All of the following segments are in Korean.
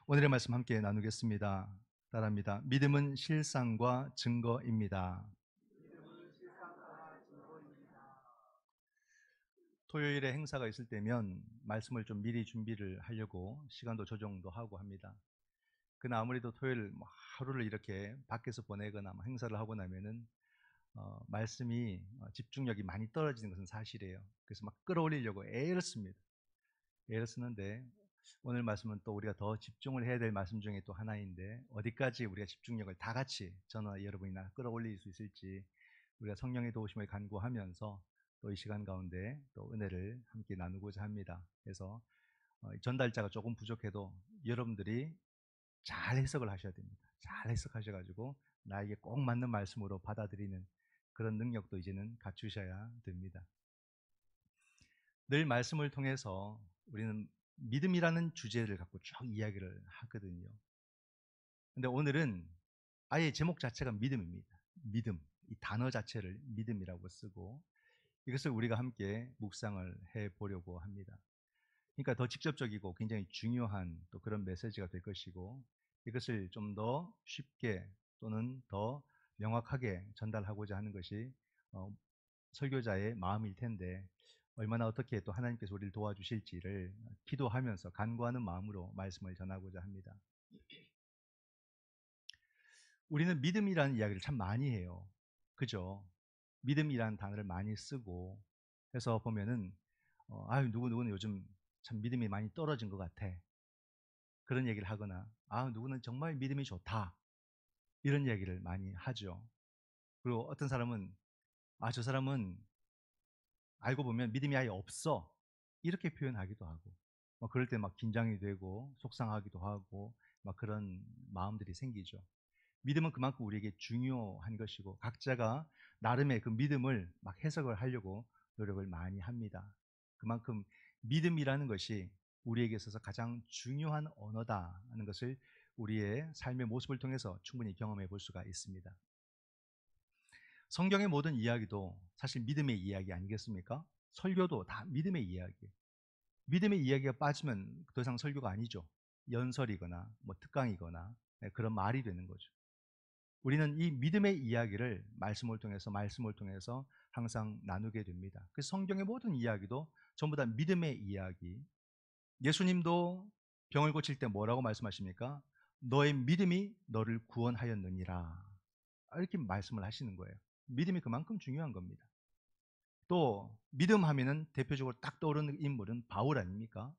오늘의 말씀 함께 나누겠습니다. 따라합니다. 믿음은 실상과 증거입니다. 토요일에 행사가 있을 때면 말씀을 좀 미리 준비를 하려고 시간도 조정도 하고 합니다. 그러나 아무래도 토요일 하루를 이렇게 밖에서 보내거나 행사를 하고 나면은 말씀이 집중력이 많이 떨어지는 것은 사실이에요. 그래서 막 끌어올리려고 애를 씁니다. 애를 쓰는데 오늘 말씀은 또 우리가 더 집중을 해야 될 말씀 중에 또 하나인데, 어디까지 우리가 집중력을 다 같이 저나 여러분이나 끌어올릴 수 있을지 우리가 성령의 도우심을 간구하면서 또 이 시간 가운데 또 은혜를 함께 나누고자 합니다. 그래서 전달자가 조금 부족해도 여러분들이 잘 해석을 하셔야 됩니다. 잘 해석하셔가지고 나에게 꼭 맞는 말씀으로 받아들이는 그런 능력도 이제는 갖추셔야 됩니다. 늘 말씀을 통해서 우리는 믿음이라는 주제를 갖고 쭉 이야기를 하거든요. 근데 오늘은 아예 제목 자체가 믿음입니다. 믿음, 이 단어 자체를 믿음이라고 쓰고 이것을 우리가 함께 묵상을 해보려고 합니다. 그러니까 더 직접적이고 굉장히 중요한 또 그런 메시지가 될 것이고, 이것을 좀 더 쉽게 또는 더 명확하게 전달하고자 하는 것이 설교자의 마음일 텐데, 얼마나 어떻게 또 하나님께서 우리를 도와주실지를 기도하면서 간구하는 마음으로 말씀을 전하고자 합니다. 우리는 믿음이라는 이야기를 참 많이 해요. 그죠? 믿음이라는 단어를 많이 쓰고 해서 보면은 누구는 요즘 참 믿음이 많이 떨어진 것 같아, 그런 얘기를 하거나 누구는 정말 믿음이 좋다, 이런 얘기를 많이 하죠. 그리고 어떤 사람은 저 사람은 알고 보면 믿음이 아예 없어, 이렇게 표현하기도 하고, 그럴 때 막 긴장이 되고 속상하기도 하고 막 그런 마음들이 생기죠. 믿음은 그만큼 우리에게 중요한 것이고 각자가 나름의 그 믿음을 막 해석을 하려고 노력을 많이 합니다. 그만큼 믿음이라는 것이 우리에게 있어서 가장 중요한 언어다 하는 것을 우리의 삶의 모습을 통해서 충분히 경험해 볼 수가 있습니다. 성경의 모든 이야기도 사실 믿음의 이야기 아니겠습니까? 설교도 다 믿음의 이야기. 믿음의 이야기가 빠지면 더 이상 설교가 아니죠. 연설이거나 특강이거나 그런 말이 되는 거죠. 우리는 이 믿음의 이야기를 말씀을 통해서 항상 나누게 됩니다. 그래서 성경의 모든 이야기도 전부 다 믿음의 이야기. 예수님도 병을 고칠 때 뭐라고 말씀하십니까? 너의 믿음이 너를 구원하였느니라, 이렇게 말씀을 하시는 거예요. 믿음이 그만큼 중요한 겁니다. 또 믿음 하면은 대표적으로 딱 떠오르는 인물은 바울 아닙니까?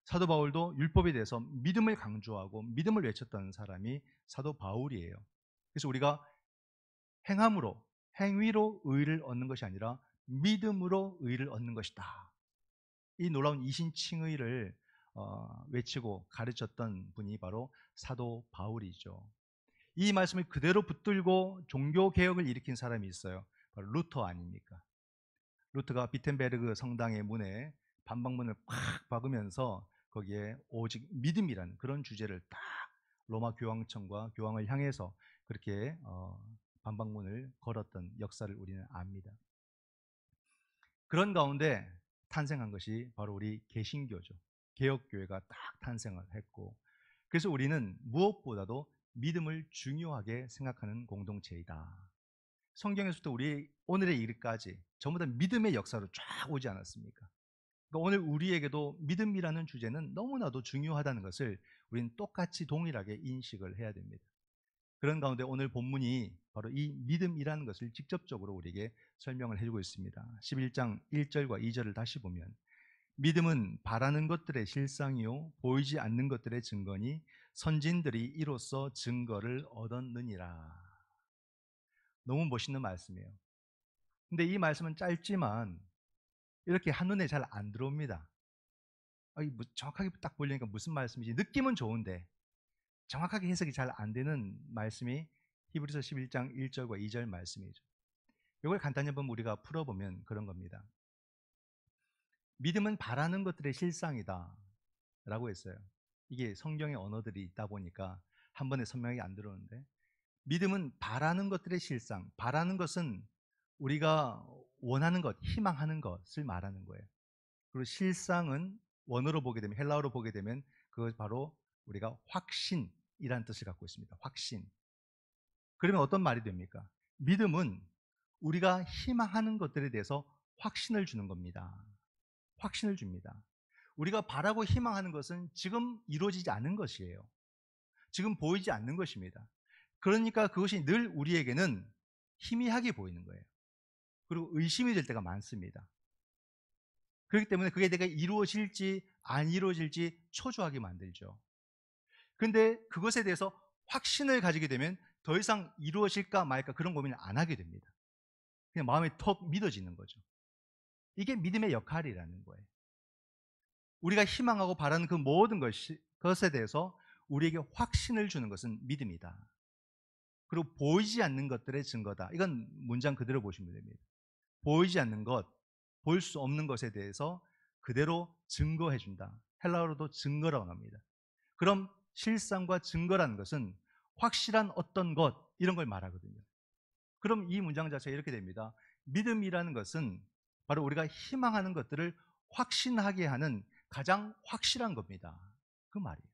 사도 바울도 율법에 대해서 믿음을 강조하고 믿음을 외쳤던 사람이 사도 바울이에요. 그래서 우리가 행함으로, 행위로 의를 얻는 것이 아니라 믿음으로 의를 얻는 것이다, 이 놀라운 이신칭의를 외치고 가르쳤던 분이 바로 사도 바울이죠. 이 말씀을 그대로 붙들고 종교개혁을 일으킨 사람이 있어요. 바로 루터 아닙니까? 루터가 비텐베르그 성당의 문에 반박문을 팍 박으면서 거기에 오직 믿음이라는 그런 주제를 딱 로마 교황청과 교황을 향해서 그렇게 반박문을 걸었던 역사를 우리는 압니다. 그런 가운데 탄생한 것이 바로 우리 개신교죠. 개혁교회가 딱 탄생을 했고, 그래서 우리는 무엇보다도 믿음을 중요하게 생각하는 공동체이다. 성경에서부터 우리 오늘의 일까지 전부 다 믿음의 역사로 쫙 오지 않았습니까? 그러니까 오늘 우리에게도 믿음이라는 주제는 너무나도 중요하다는 것을 우리는 똑같이 동일하게 인식을 해야 됩니다. 그런 가운데 오늘 본문이 바로 이 믿음이라는 것을 직접적으로 우리에게 설명을 해주고 있습니다. 11장 1절과 2절을 다시 보면, 믿음은 바라는 것들의 실상이요 보이지 않는 것들의 증거니 선진들이 이로써 증거를 얻었느니라. 너무 멋있는 말씀이에요. 근데 이 말씀은 짧지만 이렇게 한눈에 잘 안 들어옵니다. 정확하게 딱 보려니까 무슨 말씀인지 느낌은 좋은데 정확하게 해석이 잘 안 되는 말씀이 히브리서 11장 1절과 2절 말씀이죠. 이걸 간단히 한번 우리가 풀어보면 그런 겁니다. 믿음은 바라는 것들의 실상이다 라고 했어요. 이게 성경의 언어들이 있다 보니까 한 번에 선명하게 안 들어오는데, 믿음은 바라는 것들의 실상, 바라는 것은 우리가 원하는 것, 희망하는 것을 말하는 거예요. 그리고 실상은 원어로 보게 되면, 헬라어로 보게 되면 그것 바로 우리가 확신이라는 뜻을 갖고 있습니다. 확신. 그러면 어떤 말이 됩니까? 믿음은 우리가 희망하는 것들에 대해서 확신을 주는 겁니다. 확신을 줍니다. 우리가 바라고 희망하는 것은 지금 이루어지지 않은 것이에요. 지금 보이지 않는 것입니다. 그러니까 그것이 늘 우리에게는 희미하게 보이는 거예요. 그리고 의심이 될 때가 많습니다. 그렇기 때문에 그게 내가 이루어질지 안 이루어질지 초조하게 만들죠. 근데 그것에 대해서 확신을 가지게 되면 더 이상 이루어질까 말까 그런 고민을 안 하게 됩니다. 그냥 마음에 턱 믿어지는 거죠. 이게 믿음의 역할이라는 거예요. 우리가 희망하고 바라는 그 모든 것에 대해서 우리에게 확신을 주는 것은 믿음이다. 그리고 보이지 않는 것들의 증거다. 이건 문장 그대로 보시면 됩니다. 보이지 않는 것, 볼 수 없는 것에 대해서 그대로 증거해 준다. 헬라어로도 증거라고 합니다. 그럼 실상과 증거라는 것은 확실한 어떤 것 이런 걸 말하거든요. 그럼 이 문장 자체가 이렇게 됩니다. 믿음이라는 것은 바로 우리가 희망하는 것들을 확신하게 하는 가장 확실한 겁니다. 그 말이에요.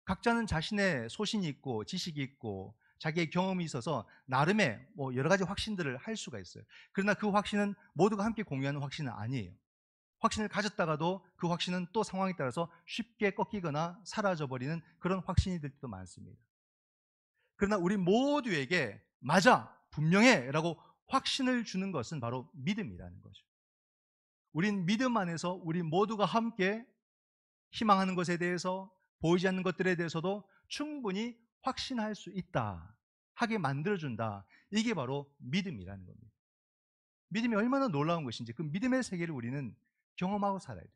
각자는 자신의 소신이 있고 지식이 있고 자기의 경험이 있어서 나름의 여러 가지 확신들을 할 수가 있어요. 그러나 그 확신은 모두가 함께 공유하는 확신은 아니에요. 확신을 가졌다가도 그 확신은 또 상황에 따라서 쉽게 꺾이거나 사라져버리는 그런 확신이 될 때도 많습니다. 그러나 우리 모두에게 맞아, 분명해 라고 확신을 주는 것은 바로 믿음이라는 거죠. 우린 믿음 안에서 우리 모두가 함께 희망하는 것에 대해서 보이지 않는 것들에 대해서도 충분히 확신할 수 있다 하게 만들어준다. 이게 바로 믿음이라는 겁니다. 믿음이 얼마나 놀라운 것인지 그 믿음의 세계를 우리는 경험하고 살아야 돼요.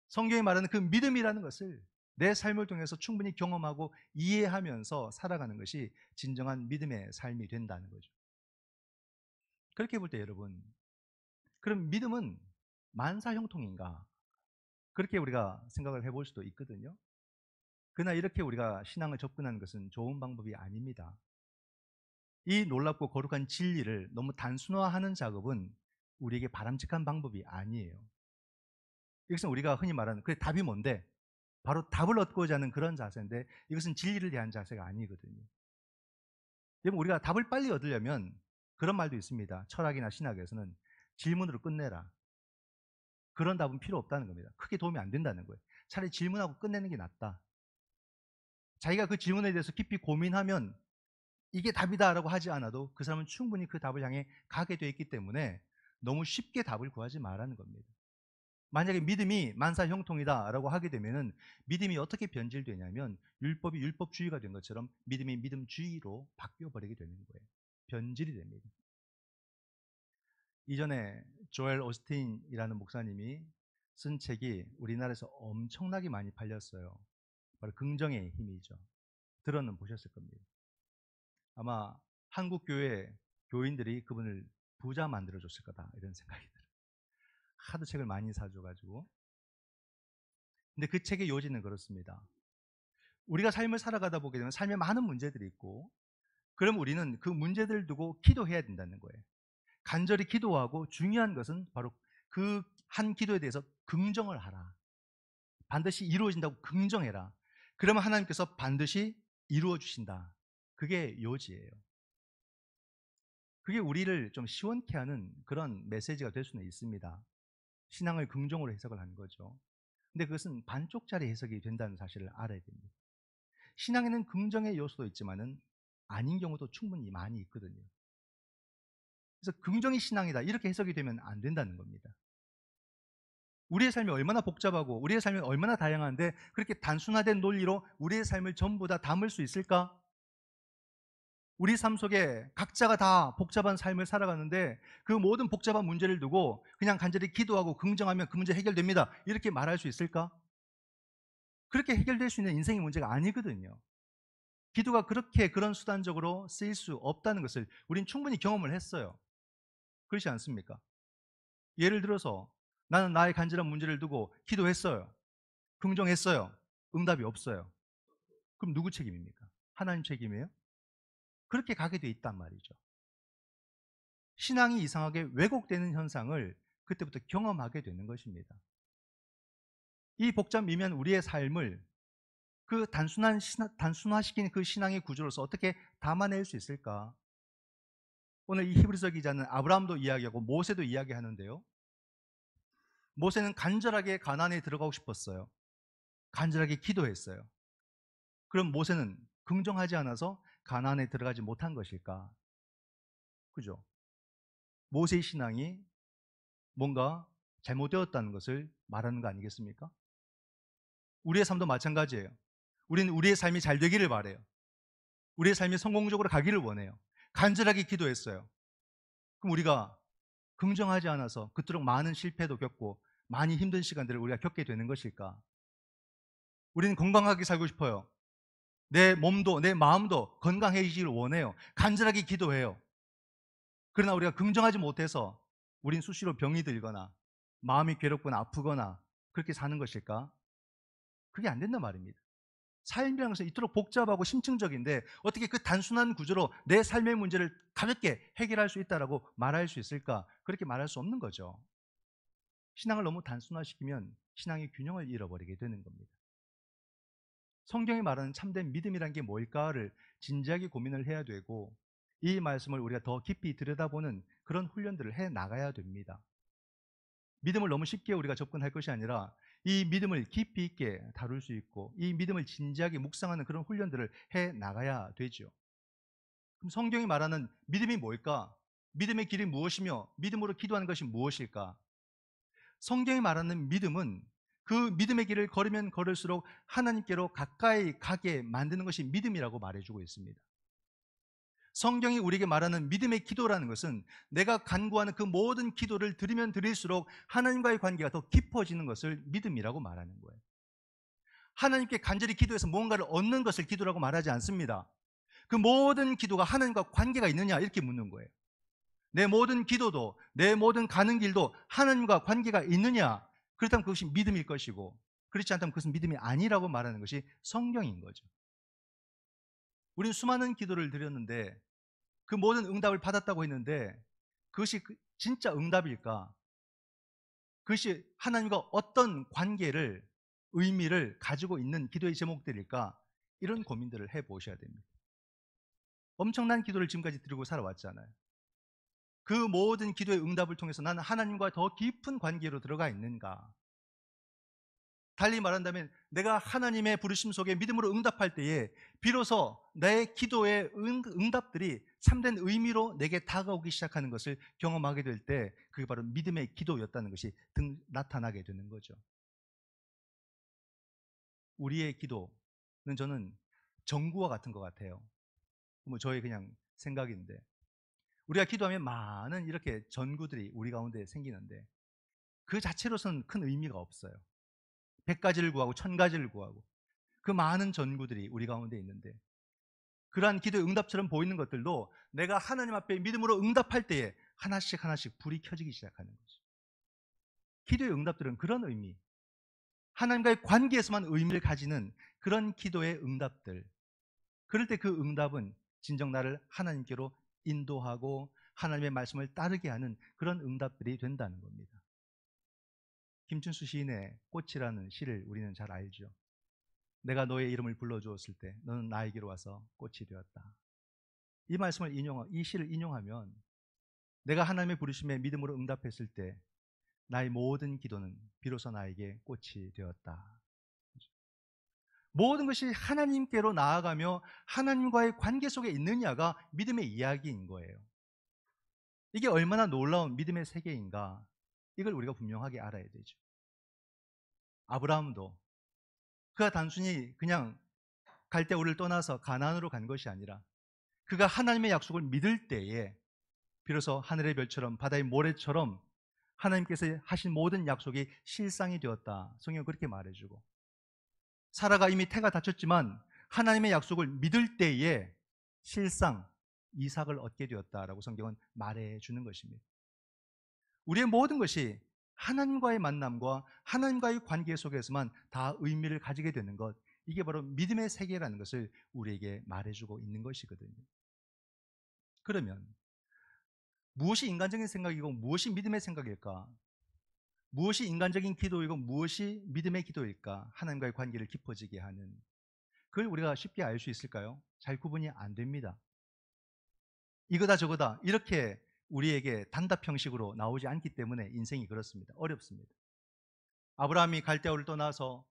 성경이 말하는 그 믿음이라는 것을 내 삶을 통해서 충분히 경험하고 이해하면서 살아가는 것이 진정한 믿음의 삶이 된다는 거죠. 그렇게 볼 때 여러분, 그럼 믿음은 만사형통인가? 그렇게 우리가 생각을 해볼 수도 있거든요. 그러나 이렇게 우리가 신앙을 접근하는 것은 좋은 방법이 아닙니다. 이 놀랍고 거룩한 진리를 너무 단순화하는 작업은 우리에게 바람직한 방법이 아니에요. 이것은 우리가 흔히 말하는 그래 답이 뭔데? 바로 답을 얻고자 하는 그런 자세인데 이것은 진리를 대한 자세가 아니거든요. 여러분 우리가 답을 빨리 얻으려면 그런 말도 있습니다. 철학이나 신학에서는 질문으로 끝내라. 그런 답은 필요 없다는 겁니다. 크게 도움이 안 된다는 거예요. 차라리 질문하고 끝내는 게 낫다. 자기가 그 질문에 대해서 깊이 고민하면 이게 답이다라고 하지 않아도 그 사람은 충분히 그 답을 향해 가게 되어 있기 때문에 너무 쉽게 답을 구하지 말라는 겁니다. 만약에 믿음이 만사형통이다라고 하게 되면은 믿음이 어떻게 변질되냐면 율법이 율법주의가 된 것처럼 믿음이 믿음주의로 바뀌어 버리게 되는 거예요. 변질이 됩니다. 이전에 조엘 오스틴이라는 목사님이 쓴 책이 우리나라에서 엄청나게 많이 팔렸어요. 바로 긍정의 힘이죠. 들어는 보셨을 겁니다. 아마 한국 교회 교인들이 그분을 부자 만들어줬을 거다 이런 생각이 들어요. 하도 책을 많이 사줘가지고. 근데 그 책의 요지는 그렇습니다. 우리가 삶을 살아가다 보게 되면 삶에 많은 문제들이 있고 그럼 우리는 그 문제들을 두고 기도해야 된다는 거예요. 간절히 기도하고 중요한 것은 바로 그 한 기도에 대해서 긍정을 하라. 반드시 이루어진다고 긍정해라. 그러면 하나님께서 반드시 이루어 주신다. 그게 요지예요. 그게 우리를 좀 시원케 하는 그런 메시지가 될 수는 있습니다. 신앙을 긍정으로 해석을 하는 거죠. 근데 그것은 반쪽짜리 해석이 된다는 사실을 알아야 됩니다. 신앙에는 긍정의 요소도 있지만은 아닌 경우도 충분히 많이 있거든요. 그래서 긍정이 신앙이다 이렇게 해석이 되면 안 된다는 겁니다. 우리의 삶이 얼마나 복잡하고 우리의 삶이 얼마나 다양한데 그렇게 단순화된 논리로 우리의 삶을 전부 다 담을 수 있을까? 우리 삶 속에 각자가 다 복잡한 삶을 살아가는데 그 모든 복잡한 문제를 두고 그냥 간절히 기도하고 긍정하면 그 문제 해결됩니다. 이렇게 말할 수 있을까? 그렇게 해결될 수 있는 인생의 문제가 아니거든요. 기도가 그렇게 그런 수단적으로 쓰일 수 없다는 것을 우린 충분히 경험을 했어요. 그렇지 않습니까? 예를 들어서 나는 나의 간절한 문제를 두고 기도했어요. 긍정했어요. 응답이 없어요. 그럼 누구 책임입니까? 하나님 책임이에요? 그렇게 가게 돼 있단 말이죠. 신앙이 이상하게 왜곡되는 현상을 그때부터 경험하게 되는 것입니다. 이 복잡 미묘한 우리의 삶을 그 단순화시킨 그 신앙의 구조로서 어떻게 담아낼 수 있을까? 오늘 이 히브리서 기자는 아브라함도 이야기하고 모세도 이야기하는데요. 모세는 간절하게 가나안에 들어가고 싶었어요. 간절하게 기도했어요. 그럼 모세는 긍정하지 않아서 가나안에 들어가지 못한 것일까? 그죠? 모세의 신앙이 뭔가 잘못되었다는 것을 말하는 거 아니겠습니까? 우리의 삶도 마찬가지예요. 우리는 우리의 삶이 잘 되기를 바래요. 우리의 삶이 성공적으로 가기를 원해요. 간절하게 기도했어요. 그럼 우리가 긍정하지 않아서 그토록 많은 실패도 겪고 많이 힘든 시간들을 우리가 겪게 되는 것일까? 우리는 건강하게 살고 싶어요. 내 몸도 내 마음도 건강해지기를 원해요. 간절하게 기도해요. 그러나 우리가 긍정하지 못해서 우린 수시로 병이 들거나 마음이 괴롭거나 아프거나 그렇게 사는 것일까? 그게 안 된단 말입니다. 삶이라는 것은 이토록 복잡하고 심층적인데 어떻게 그 단순한 구조로 내 삶의 문제를 가볍게 해결할 수 있다라고 말할 수 있을까? 그렇게 말할 수 없는 거죠. 신앙을 너무 단순화시키면 신앙의 균형을 잃어버리게 되는 겁니다. 성경이 말하는 참된 믿음이란 게 뭘까를 진지하게 고민을 해야 되고 이 말씀을 우리가 더 깊이 들여다보는 그런 훈련들을 해 나가야 됩니다. 믿음을 너무 쉽게 우리가 접근할 것이 아니라 이 믿음을 깊이 있게 다룰 수 있고 이 믿음을 진지하게 묵상하는 그런 훈련들을 해 나가야 되죠. 그럼 성경이 말하는 믿음이 뭘까? 믿음의 길이 무엇이며 믿음으로 기도하는 것이 무엇일까? 성경이 말하는 믿음은 그 믿음의 길을 걸으면 걸을수록 하나님께로 가까이 가게 만드는 것이 믿음이라고 말해주고 있습니다. 성경이 우리에게 말하는 믿음의 기도라는 것은 내가 간구하는 그 모든 기도를 드리면 드릴수록 하나님과의 관계가 더 깊어지는 것을 믿음이라고 말하는 거예요. 하나님께 간절히 기도해서 무언가를 얻는 것을 기도라고 말하지 않습니다. 그 모든 기도가 하나님과 관계가 있느냐 이렇게 묻는 거예요. 내 모든 기도도 내 모든 가는 길도 하나님과 관계가 있느냐, 그렇다면 그것이 믿음일 것이고 그렇지 않다면 그것은 믿음이 아니라고 말하는 것이 성경인 거죠. 우리는 수많은 기도를 드렸는데 그 모든 응답을 받았다고 했는데 그것이 진짜 응답일까? 그것이 하나님과 어떤 관계를 의미를 가지고 있는 기도의 제목들일까? 이런 고민들을 해보셔야 됩니다. 엄청난 기도를 지금까지 드리고 살아왔잖아요. 그 모든 기도의 응답을 통해서 나는 하나님과 더 깊은 관계로 들어가 있는가? 달리 말한다면 내가 하나님의 부르심 속에 믿음으로 응답할 때에 비로소 내 기도의 응답들이 참된 의미로 내게 다가오기 시작하는 것을 경험하게 될 때 그게 바로 믿음의 기도였다는 것이 나타나게 되는 거죠. 우리의 기도는 저는 전구와 같은 것 같아요. 뭐 저의 그냥 생각인데 우리가 기도하면 많은 이렇게 전구들이 우리 가운데 생기는데 그 자체로서는 큰 의미가 없어요. 100가지를 구하고 1000가지를 구하고 그 많은 전구들이 우리 가운데 있는데 그러한 기도의 응답처럼 보이는 것들도 내가 하나님 앞에 믿음으로 응답할 때에 하나씩 하나씩 불이 켜지기 시작하는 거죠. 기도의 응답들은 그런 의미, 하나님과의 관계에서만 의미를 가지는 그런 기도의 응답들, 그럴 때 그 응답은 진정 나를 하나님께로 인도하고 하나님의 말씀을 따르게 하는 그런 응답들이 된다는 겁니다. 김춘수 시인의 꽃이라는 시를 우리는 잘 알죠. 내가 너의 이름을 불러주었을 때 너는 나에게로 와서 꽃이 되었다. 이 시를 인용하면 내가 하나님의 부르심에 믿음으로 응답했을 때 나의 모든 기도는 비로소 나에게 꽃이 되었다. 모든 것이 하나님께로 나아가며 하나님과의 관계 속에 있느냐가 믿음의 이야기인 거예요. 이게 얼마나 놀라운 믿음의 세계인가, 이걸 우리가 분명하게 알아야 되죠. 아브라함도 그가 단순히 그냥 갈대우를 떠나서 가나안으로 간 것이 아니라 그가 하나님의 약속을 믿을 때에 비로소 하늘의 별처럼 바다의 모래처럼 하나님께서 하신 모든 약속이 실상이 되었다. 성경은 그렇게 말해주고, 사라가 이미 태가 다쳤지만 하나님의 약속을 믿을 때에 실상 이삭을 얻게 되었다라고 성경은 말해주는 것입니다. 우리의 모든 것이 하나님과의 만남과 하나님과의 관계 속에서만 다 의미를 가지게 되는 것, 이게 바로 믿음의 세계라는 것을 우리에게 말해주고 있는 것이거든요. 그러면 무엇이 인간적인 생각이고 무엇이 믿음의 생각일까? 무엇이 인간적인 기도이고 무엇이 믿음의 기도일까? 하나님과의 관계를 깊어지게 하는 그걸 우리가 쉽게 알 수 있을까요? 잘 구분이 안 됩니다. 이거다 저거다 이렇게 우리에게 단답 형식으로 나오지 않기 때문에 인생이 그렇습니다. 어렵습니다. 아브라함이 갈대아우를 떠나서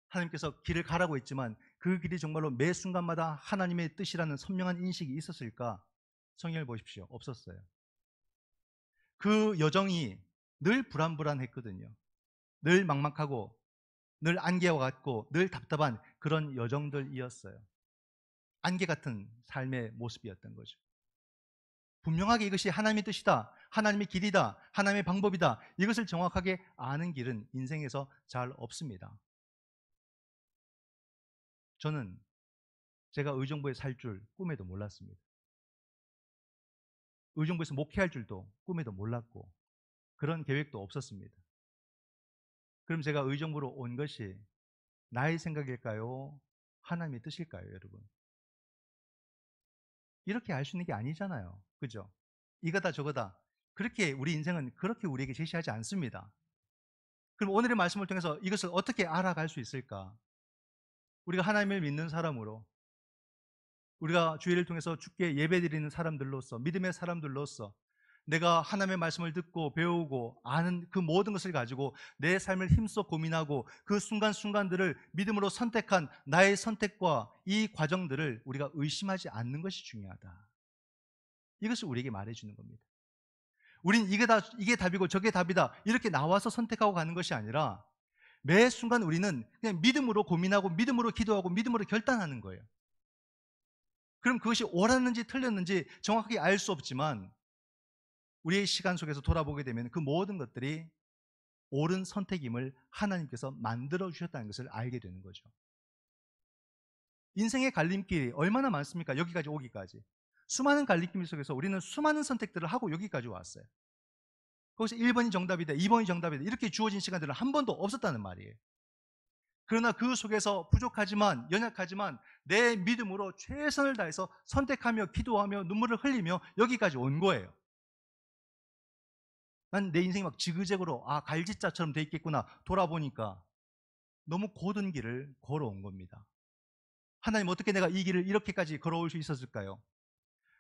하나님께서 길을 가라고 했지만 그 길이 정말로 매 순간마다 하나님의 뜻이라는 선명한 인식이 있었을까? 성경을 보십시오. 없었어요. 그 여정이 늘 불안불안했거든요. 늘 막막하고 늘 안개와 같고 늘 답답한 그런 여정들이었어요. 안개 같은 삶의 모습이었던 거죠. 분명하게 이것이 하나님의 뜻이다, 하나님의 길이다, 하나님의 방법이다, 이것을 정확하게 아는 길은 인생에서 잘 없습니다. 저는 제가 의정부에 살 줄 꿈에도 몰랐습니다. 의정부에서 목회할 줄도 꿈에도 몰랐고 그런 계획도 없었습니다. 그럼 제가 의정부로 온 것이 나의 생각일까요? 하나님의 뜻일까요, 여러분? 이렇게 알 수 있는 게 아니잖아요. 그죠? 이거다 저거다. 그렇게 우리 인생은 그렇게 우리에게 제시하지 않습니다. 그럼 오늘의 말씀을 통해서 이것을 어떻게 알아갈 수 있을까? 우리가 하나님을 믿는 사람으로, 우리가 주일을 통해서 주께 예배드리는 사람들로서, 믿음의 사람들로서 내가 하나님의 말씀을 듣고 배우고 아는 그 모든 것을 가지고 내 삶을 힘써 고민하고 그 순간순간들을 믿음으로 선택한 나의 선택과 이 과정들을 우리가 의심하지 않는 것이 중요하다. 이것을 우리에게 말해주는 겁니다. 우린 이게 답이고 저게 답이다 이렇게 나와서 선택하고 가는 것이 아니라 매 순간 우리는 그냥 믿음으로 고민하고 믿음으로 기도하고 믿음으로 결단하는 거예요. 그럼 그것이 옳았는지 틀렸는지 정확하게 알 수 없지만 우리의 시간 속에서 돌아보게 되면 그 모든 것들이 옳은 선택임을 하나님께서 만들어 주셨다는 것을 알게 되는 거죠. 인생의 갈림길이 얼마나 많습니까? 여기까지 오기까지. 수많은 갈림길 속에서 우리는 수많은 선택들을 하고 여기까지 왔어요. 거기서 1번이 정답이다, 2번이 정답이다 이렇게 주어진 시간들은 한 번도 없었다는 말이에요. 그러나 그 속에서 부족하지만 연약하지만 내 믿음으로 최선을 다해서 선택하며 기도하며 눈물을 흘리며 여기까지 온 거예요. 난 내 인생이 막 지그재그로 갈지자처럼 돼 있겠구나 돌아보니까 너무 고든 길을 걸어온 겁니다. 하나님 어떻게 내가 이 길을 이렇게까지 걸어올 수 있었을까요?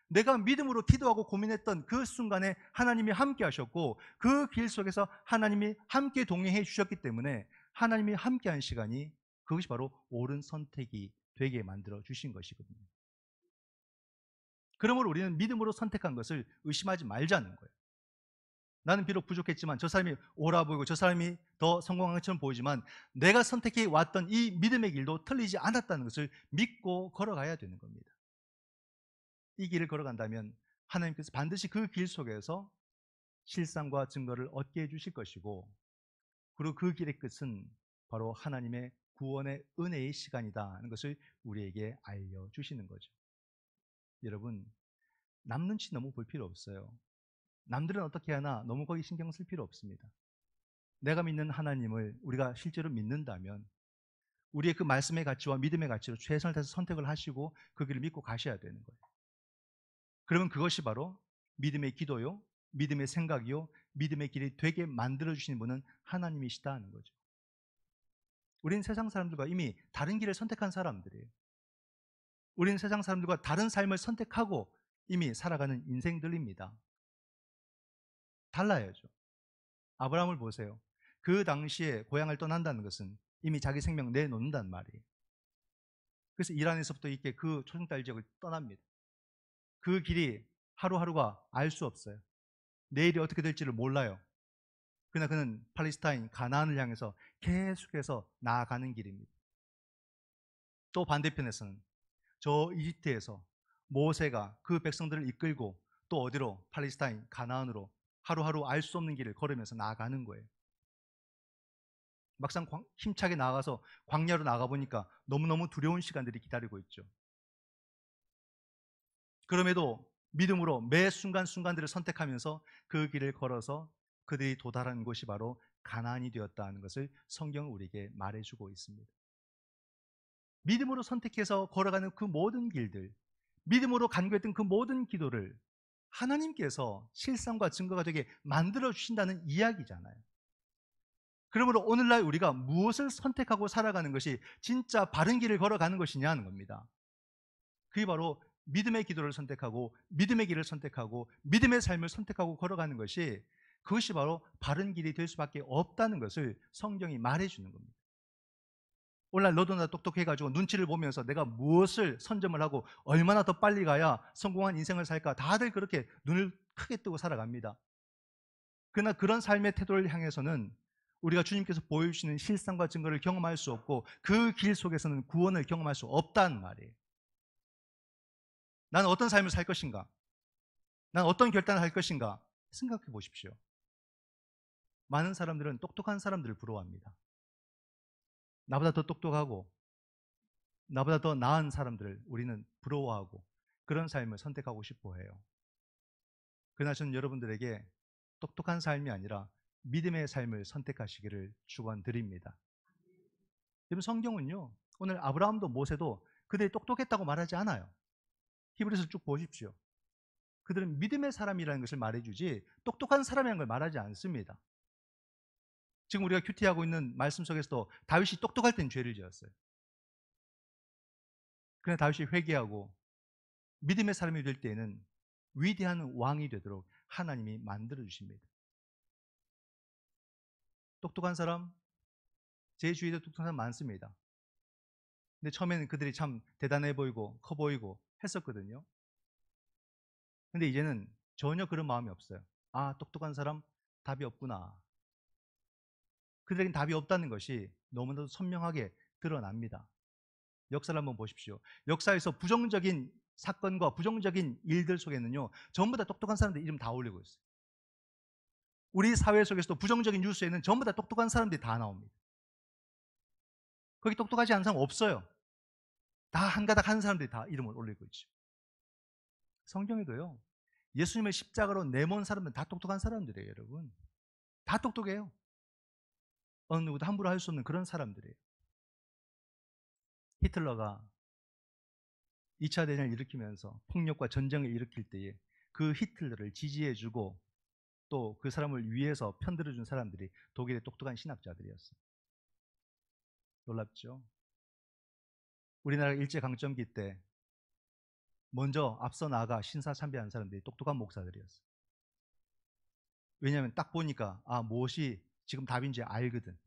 내가 믿음으로 기도하고 고민했던 그 순간에 하나님이 함께 하셨고 그 길 속에서 하나님이 함께 동행해 주셨기 때문에 하나님이 함께한 시간이 그것이 바로 옳은 선택이 되게 만들어 주신 것이거든요. 그러므로 우리는 믿음으로 선택한 것을 의심하지 말자는 거예요. 나는 비록 부족했지만 저 사람이 옳아 보이고 저 사람이 더 성공한 것처럼 보이지만 내가 선택해 왔던 이 믿음의 길도 틀리지 않았다는 것을 믿고 걸어가야 되는 겁니다. 이 길을 걸어간다면 하나님께서 반드시 그 길 속에서 실상과 증거를 얻게 해주실 것이고 그리고 그 길의 끝은 바로 하나님의 구원의 은혜의 시간이다 하는 것을 우리에게 알려주시는 거죠. 여러분, 남 눈치 너무 볼 필요 없어요. 남들은 어떻게 하나 너무 거기 신경 쓸 필요 없습니다. 내가 믿는 하나님을 우리가 실제로 믿는다면 우리의 그 말씀의 가치와 믿음의 가치로 최선을 다해서 선택을 하시고 그 길을 믿고 가셔야 되는 거예요. 그러면 그것이 바로 믿음의 기도요, 믿음의 생각이요, 믿음의 길이 되게 만들어주시는 분은 하나님이시다 하는 거죠. 우리는 세상 사람들과 이미 다른 길을 선택한 사람들이에요. 우리는 세상 사람들과 다른 삶을 선택하고 이미 살아가는 인생들입니다. 달라야죠. 아브라함을 보세요. 그 당시에 고향을 떠난다는 것은 이미 자기 생명 내놓는단 말이에요. 그래서 이란에서부터 이렇게 그 초중달 지역을 떠납니다. 그 길이 하루하루가 알 수 없어요. 내일이 어떻게 될지를 몰라요. 그러나 그는 팔레스타인 가나안을 향해서 계속해서 나아가는 길입니다. 또 반대편에서는 저 이집트에서 모세가 그 백성들을 이끌고 또 어디로? 팔레스타인 가나안으로 하루하루 알 수 없는 길을 걸으면서 나아가는 거예요. 막상 힘차게 나아가서 광야로 나가보니까 너무너무 두려운 시간들이 기다리고 있죠. 그럼에도 믿음으로 매 순간순간들을 선택하면서 그 길을 걸어서 그들이 도달한 곳이 바로 가나안이 되었다는 것을 성경은 우리에게 말해주고 있습니다. 믿음으로 선택해서 걸어가는 그 모든 길들, 믿음으로 간구했던 그 모든 기도를 하나님께서 실상과 증거가 되게 만들어 주신다는 이야기잖아요. 그러므로 오늘날 우리가 무엇을 선택하고 살아가는 것이 진짜 바른 길을 걸어가는 것이냐는 겁니다. 그게 바로 믿음의 기도를 선택하고 믿음의 길을 선택하고 믿음의 삶을 선택하고 걸어가는 것이, 그것이 바로 바른 길이 될 수밖에 없다는 것을 성경이 말해주는 겁니다. 오늘날 너도 나 똑똑해가지고 눈치를 보면서 내가 무엇을 선점을 하고 얼마나 더 빨리 가야 성공한 인생을 살까, 다들 그렇게 눈을 크게 뜨고 살아갑니다. 그러나 그런 삶의 태도를 향해서는 우리가 주님께서 보여주시는 실상과 증거를 경험할 수 없고 그 길 속에서는 구원을 경험할 수 없다는 말이에요. 나는 어떤 삶을 살 것인가? 나는 어떤 결단을 할 것인가? 생각해 보십시오. 많은 사람들은 똑똑한 사람들을 부러워합니다. 나보다 더 똑똑하고 나보다 더 나은 사람들을 우리는 부러워하고 그런 삶을 선택하고 싶어 해요. 그러나 저는 여러분들에게 똑똑한 삶이 아니라 믿음의 삶을 선택하시기를 축원드립니다. 여러분, 성경은요, 오늘 아브라함도 모세도 그들이 똑똑했다고 말하지 않아요. 히브리서 쭉 보십시오. 그들은 믿음의 사람이라는 것을 말해주지 똑똑한 사람이라는 걸 말하지 않습니다. 지금 우리가 큐티하고 있는 말씀 속에서도 다윗이 똑똑할 땐 죄를 지었어요. 그러나 다윗이 회개하고 믿음의 사람이 될 때에는 위대한 왕이 되도록 하나님이 만들어 주십니다. 똑똑한 사람, 제 주위에도 똑똑한 사람 많습니다. 근데 처음에는 그들이 참 대단해 보이고 커 보이고 했었거든요. 근데 이제는 전혀 그런 마음이 없어요. 아, 똑똑한 사람 답이 없구나. 그들에겐 답이 없다는 것이 너무나도 선명하게 드러납니다. 역사를 한번 보십시오. 역사에서 부정적인 사건과 부정적인 일들 속에는요, 전부 다 똑똑한 사람들 이름 다 올리고 있어요. 우리 사회 속에서도 부정적인 뉴스에는 전부 다 똑똑한 사람들이 다 나옵니다. 거기 똑똑하지 않은 사람 없어요. 다 한 가닥 하는 사람들이 다 이름을 올리고 있죠. 성경에도요, 예수님의 십자가로 내몬 사람들은 다 똑똑한 사람들이에요, 여러분. 다 똑똑해요. 어느 누구도 함부로 할 수 없는 그런 사람들이에요. 히틀러가 2차 대전을 일으키면서 폭력과 전쟁을 일으킬 때에 그 히틀러를 지지해주고 또 그 사람을 위해서 편들어준 사람들이 독일의 똑똑한 신학자들이었어요. 놀랍죠? 우리나라 일제강점기 때 먼저 앞서 나가 신사참배한 사람들이 똑똑한 목사들이었어요. 왜냐하면 딱 보니까 무엇이 지금 답인지 알거든.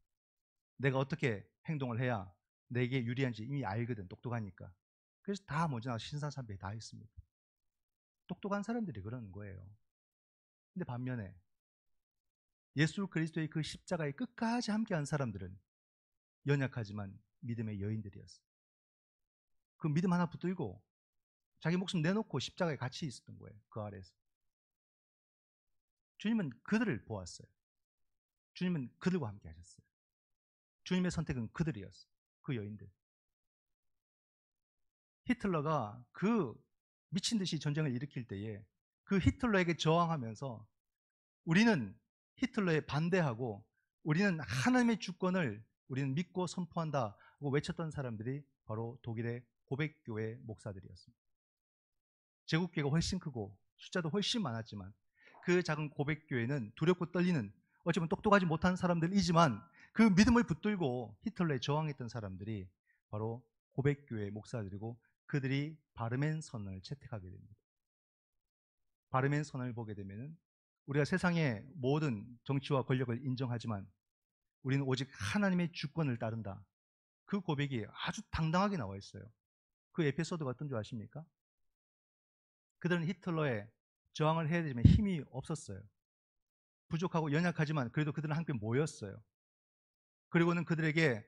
내가 어떻게 행동을 해야 내게 유리한지 이미 알거든, 똑똑하니까. 그래서 다 먼저 나가 신사참배 다 했습니다. 똑똑한 사람들이 그러는 거예요. 근데 반면에 예수 그리스도의 그 십자가에 끝까지 함께한 사람들은 연약하지만 믿음의 여인들이었어요. 그 믿음 하나 붙들고 자기 목숨 내놓고 십자가에 같이 있었던 거예요. 그 아래에서. 주님은 그들을 보았어요. 주님은 그들과 함께 하셨어요. 주님의 선택은 그들이었어요. 그 여인들. 히틀러가 그 미친 듯이 전쟁을 일으킬 때에 그 히틀러에게 저항하면서 우리는 히틀러에 반대하고 우리는 하나님의 주권을 우리는 믿고 선포한다고 외쳤던 사람들이 바로 독일의 고백교회 목사들이었습니다. 제국교회가 훨씬 크고 숫자도 훨씬 많았지만 그 작은 고백교회는 두렵고 떨리는, 어쩌면 똑똑하지 못한 사람들이지만 그 믿음을 붙들고 히틀러에 저항했던 사람들이 바로 고백교회 목사들이고, 그들이 바르멘 선언을 채택하게 됩니다. 바르멘 선언을 보게 되면 우리가 세상의 모든 정치와 권력을 인정하지만 우리는 오직 하나님의 주권을 따른다. 그 고백이 아주 당당하게 나와 있어요. 그 에피소드가 어떤 줄 아십니까? 그들은 히틀러에 저항을 해야 되지만 힘이 없었어요. 부족하고 연약하지만 그래도 그들은 함께 모였어요. 그리고는 그들에게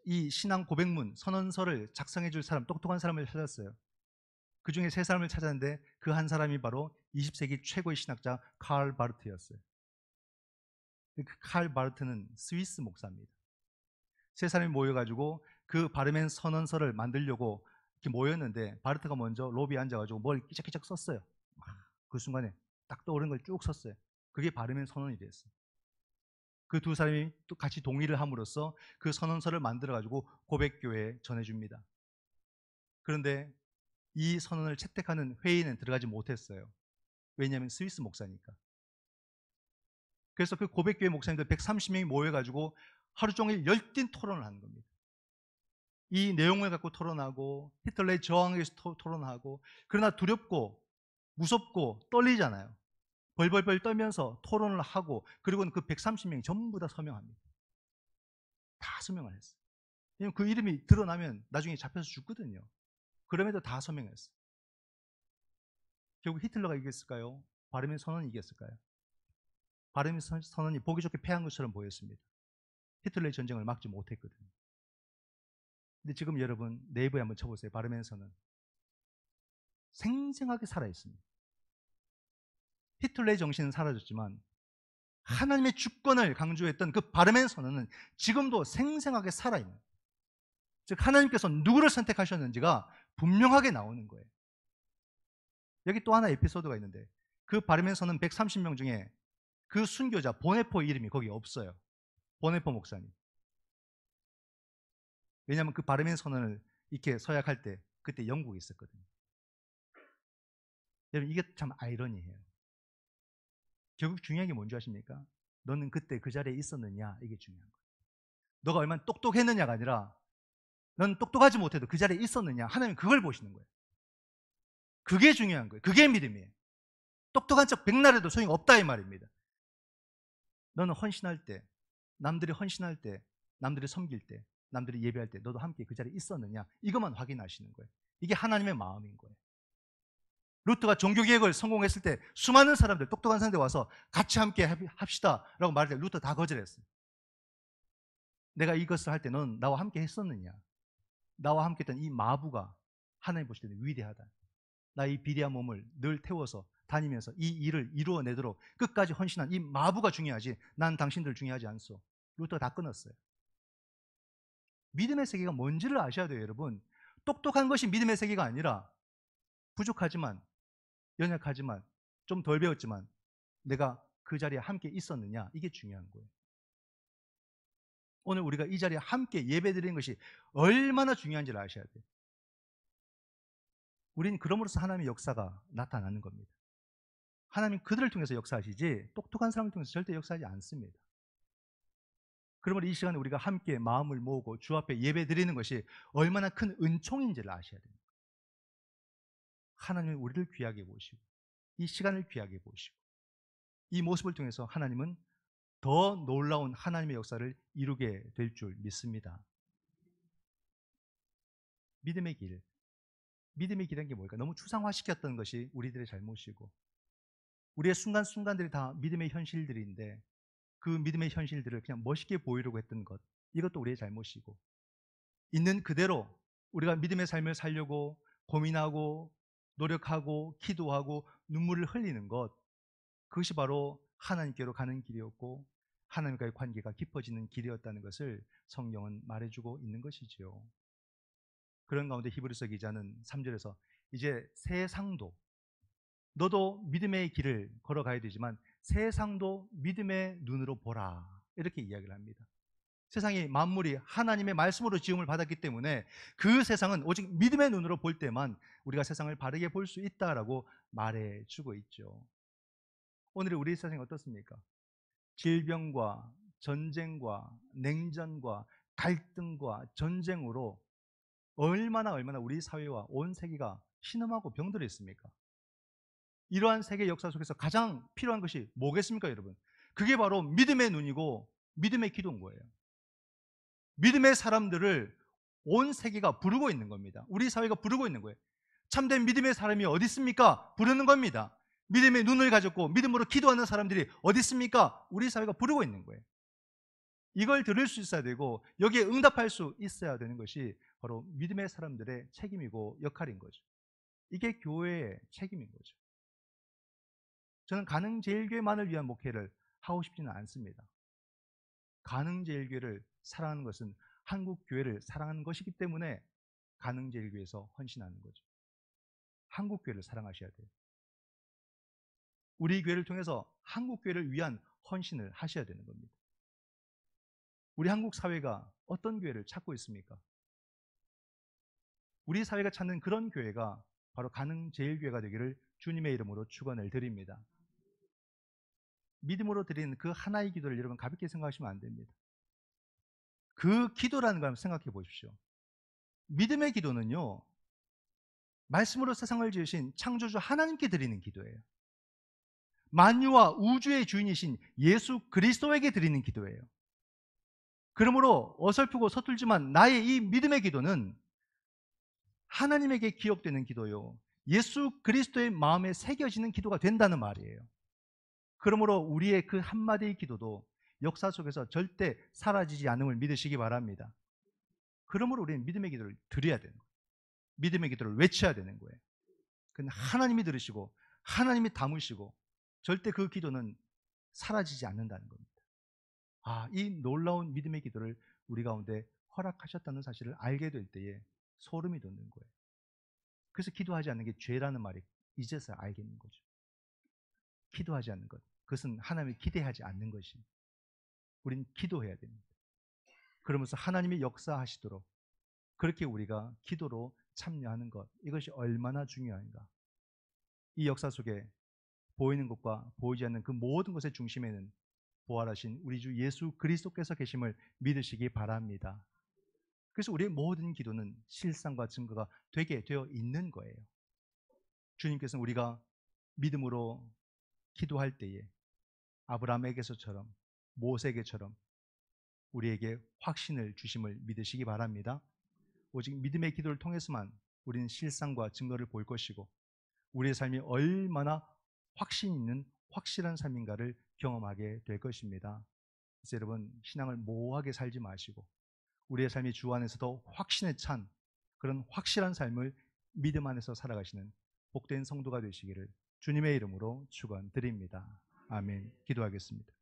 이 신앙 고백문 선언서를 작성해 줄 사람, 똑똑한 사람을 찾았어요. 그 중에 세 사람을 찾았는데 그 한 사람이 바로 20세기 최고의 신학자 칼 바르트였어요. 그 칼 바르트는 스위스 목사입니다. 세 사람이 모여가지고 그 바르멘 선언서를 만들려고 이렇게 모였는데 바르트가 먼저 로비에 앉아가지고 뭘 끼적끼적 썼어요. 그 순간에 딱 떠오른 걸 쭉 썼어요. 그게 바르멘 선언이 됐어요. 그 두 사람이 또 같이 동의를 함으로써 그 선언서를 만들어가지고 고백교회에 전해줍니다. 그런데 이 선언을 채택하는 회의는 들어가지 못했어요. 왜냐하면 스위스 목사니까. 그래서 그 고백교회 목사님들 130명이 모여가지고 하루 종일 열띤 토론을 하는 겁니다. 이 내용을 갖고 토론하고 히틀러의 저항에 대해서 토론하고, 그러나 두렵고 무섭고 떨리잖아요. 벌벌벌 떨면서 토론을 하고, 그리고는 그 130명이 전부 다 서명합니다. 다 서명을 했어요. 왜냐면 그 이름이 드러나면 나중에 잡혀서 죽거든요. 그럼에도 다 서명했어요. 결국 히틀러가 이겼을까요? 바르멘 선언이 이겼을까요? 바르멘 선언이 보기 좋게 패한 것처럼 보였습니다. 히틀러의 전쟁을 막지 못했거든요. 근데 지금 여러분 네이버에 한번 쳐보세요. 바르멘 선언. 생생하게 살아있습니다. 히틀러의 정신은 사라졌지만 하나님의 주권을 강조했던 그 바르멘 선언은 지금도 생생하게 살아있는, 즉 하나님께서 누구를 선택하셨는지가 분명하게 나오는 거예요. 여기 또 하나 에피소드가 있는데, 그 바르멘 선언 130명 중에 그 순교자 보네포 이름이 거기 없어요. 보네포 목사님. 왜냐하면 그 바르멘 선언을 이렇게 서약할 때 그때 영국에 있었거든요. 여러분 이게 참 아이러니해요. 결국 중요한 게 뭔지 아십니까? 너는 그때 그 자리에 있었느냐, 이게 중요한 거예요. 너가 얼마나 똑똑했느냐가 아니라 넌 똑똑하지 못해도 그 자리에 있었느냐, 하나님은 그걸 보시는 거예요. 그게 중요한 거예요. 그게 믿음이에요. 똑똑한 척 백날 해도 소용이 없다 이 말입니다. 너는 헌신할 때, 남들이 헌신할 때, 남들이 섬길 때, 남들이 예배할 때 너도 함께 그 자리에 있었느냐, 이것만 확인하시는 거예요. 이게 하나님의 마음인 거예요. 루트가 종교개혁을 성공했을 때 수많은 사람들, 똑똑한 사람들 와서 같이 함께 합시다 라고 말할 때 루터 다 거절했어요. 내가 이것을 할 때 넌 나와 함께 했었느냐, 나와 함께 했던 이 마부가 하나님 보실 때는 위대하다. 나 이 비리한 몸을 늘 태워서 다니면서 이 일을 이루어내도록 끝까지 헌신한 이 마부가 중요하지 난 당신들 중요하지 않소. 루터가 다 끊었어요. 믿음의 세계가 뭔지를 아셔야 돼요. 여러분, 똑똑한 것이 믿음의 세계가 아니라 부족하지만, 연약하지만, 좀 덜 배웠지만 내가 그 자리에 함께 있었느냐, 이게 중요한 거예요. 오늘 우리가 이 자리에 함께 예배드리는 것이 얼마나 중요한지를 아셔야 돼요. 우리는 그럼으로써 하나님의 역사가 나타나는 겁니다. 하나님 그들을 통해서 역사하시지 똑똑한 사람을 통해서 절대 역사하지 않습니다. 그러므로 이 시간에 우리가 함께 마음을 모으고 주 앞에 예배드리는 것이 얼마나 큰 은총인지를 아셔야 됩니다. 하나님은 우리를 귀하게 보시고 이 시간을 귀하게 보시고 이 모습을 통해서 하나님은 더 놀라운 하나님의 역사를 이루게 될 줄 믿습니다. 믿음의 길. 믿음의 길이라는 게 뭘까? 너무 추상화시켰던 것이 우리들의 잘못이고, 우리의 순간순간들이 다 믿음의 현실들인데 그 믿음의 현실들을 그냥 멋있게 보이려고 했던 것, 이것도 우리의 잘못이고, 있는 그대로 우리가 믿음의 삶을 살려고 고민하고 노력하고 기도하고 눈물을 흘리는 것, 그것이 바로 하나님께로 가는 길이었고 하나님과의 관계가 깊어지는 길이었다는 것을 성경은 말해주고 있는 것이지요. 그런 가운데 히브리서 기자는 3절에서 이제 세상도, 너도 믿음의 길을 걸어가야 되지만 세상도 믿음의 눈으로 보라, 이렇게 이야기를 합니다. 세상이 만물이 하나님의 말씀으로 지음을 받았기 때문에 그 세상은 오직 믿음의 눈으로 볼 때만 우리가 세상을 바르게 볼 수 있다라고 말해주고 있죠. 오늘 우리 세상이 어떻습니까? 질병과 전쟁과 냉전과 갈등과 전쟁으로 얼마나 우리 사회와 온 세계가 신음하고 병들어 있습니까? 이러한 세계 역사 속에서 가장 필요한 것이 뭐겠습니까, 여러분? 그게 바로 믿음의 눈이고 믿음의 기도인 거예요. 믿음의 사람들을 온 세계가 부르고 있는 겁니다. 우리 사회가 부르고 있는 거예요. 참된 믿음의 사람이 어디 있습니까? 부르는 겁니다. 믿음의 눈을 가졌고 믿음으로 기도하는 사람들이 어디 있습니까? 우리 사회가 부르고 있는 거예요. 이걸 들을 수 있어야 되고 여기에 응답할 수 있어야 되는 것이 바로 믿음의 사람들의 책임이고 역할인 거죠. 이게 교회의 책임인 거죠. 저는 가능제일교회만을 위한 목회를 하고 싶지는 않습니다. 가능제일교회를 사랑하는 것은 한국교회를 사랑하는 것이기 때문에 가능제일교회에서 헌신하는 거죠. 한국교회를 사랑하셔야 돼요. 우리 교회를 통해서 한국교회를 위한 헌신을 하셔야 되는 겁니다. 우리 한국 사회가 어떤 교회를 찾고 있습니까? 우리 사회가 찾는 그런 교회가 바로 가능제일교회가 되기를 주님의 이름으로 축원을 드립니다. 믿음으로 드리는 그 하나의 기도를 여러분 가볍게 생각하시면 안 됩니다. 그 기도라는 걸 한번 생각해 보십시오. 믿음의 기도는요, 말씀으로 세상을 지으신 창조주 하나님께 드리는 기도예요. 만유와 우주의 주인이신 예수 그리스도에게 드리는 기도예요. 그러므로 어설프고 서툴지만 나의 이 믿음의 기도는 하나님에게 기억되는 기도요, 예수 그리스도의 마음에 새겨지는 기도가 된다는 말이에요. 그러므로 우리의 그 한마디의 기도도 역사 속에서 절대 사라지지 않음을 믿으시기 바랍니다. 그러므로 우리는 믿음의 기도를 드려야 되는 거예요. 믿음의 기도를 외쳐야 되는 거예요. 그건 하나님이 들으시고 하나님이 담으시고 절대 그 기도는 사라지지 않는다는 겁니다. 이 놀라운 믿음의 기도를 우리 가운데 허락하셨다는 사실을 알게 될 때에 소름이 돋는 거예요. 그래서 기도하지 않는 게 죄라는 말이 이제서야 알겠는 거죠. 기도하지 않는 것, 그것은 하나님을 기대하지 않는 것입니다. 우린 기도해야 됩니다. 그러면서 하나님이 역사하시도록 그렇게 우리가 기도로 참여하는 것, 이것이 얼마나 중요한가. 이 역사 속에 보이는 것과 보이지 않는 그 모든 것의 중심에는 부활하신 우리 주 예수 그리스도께서 계심을 믿으시기 바랍니다. 그래서 우리의 모든 기도는 실상과 증거가 되게 되어 있는 거예요. 주님께서는 우리가 믿음으로 기도할 때에 아브라함에게서처럼 모세에게처럼 우리에게 확신을 주심을 믿으시기 바랍니다. 오직 믿음의 기도를 통해서만 우리는 실상과 증거를 볼 것이고 우리의 삶이 얼마나 확신 있는 확실한 삶인가를 경험하게 될 것입니다. 그래서 여러분, 신앙을 모호하게 살지 마시고 우리의 삶이 주 안에서도 확신에 찬 그런 확실한 삶을 믿음 안에서 살아가시는 복된 성도가 되시기를 주님의 이름으로 축원드립니다. 아멘. 기도하겠습니다.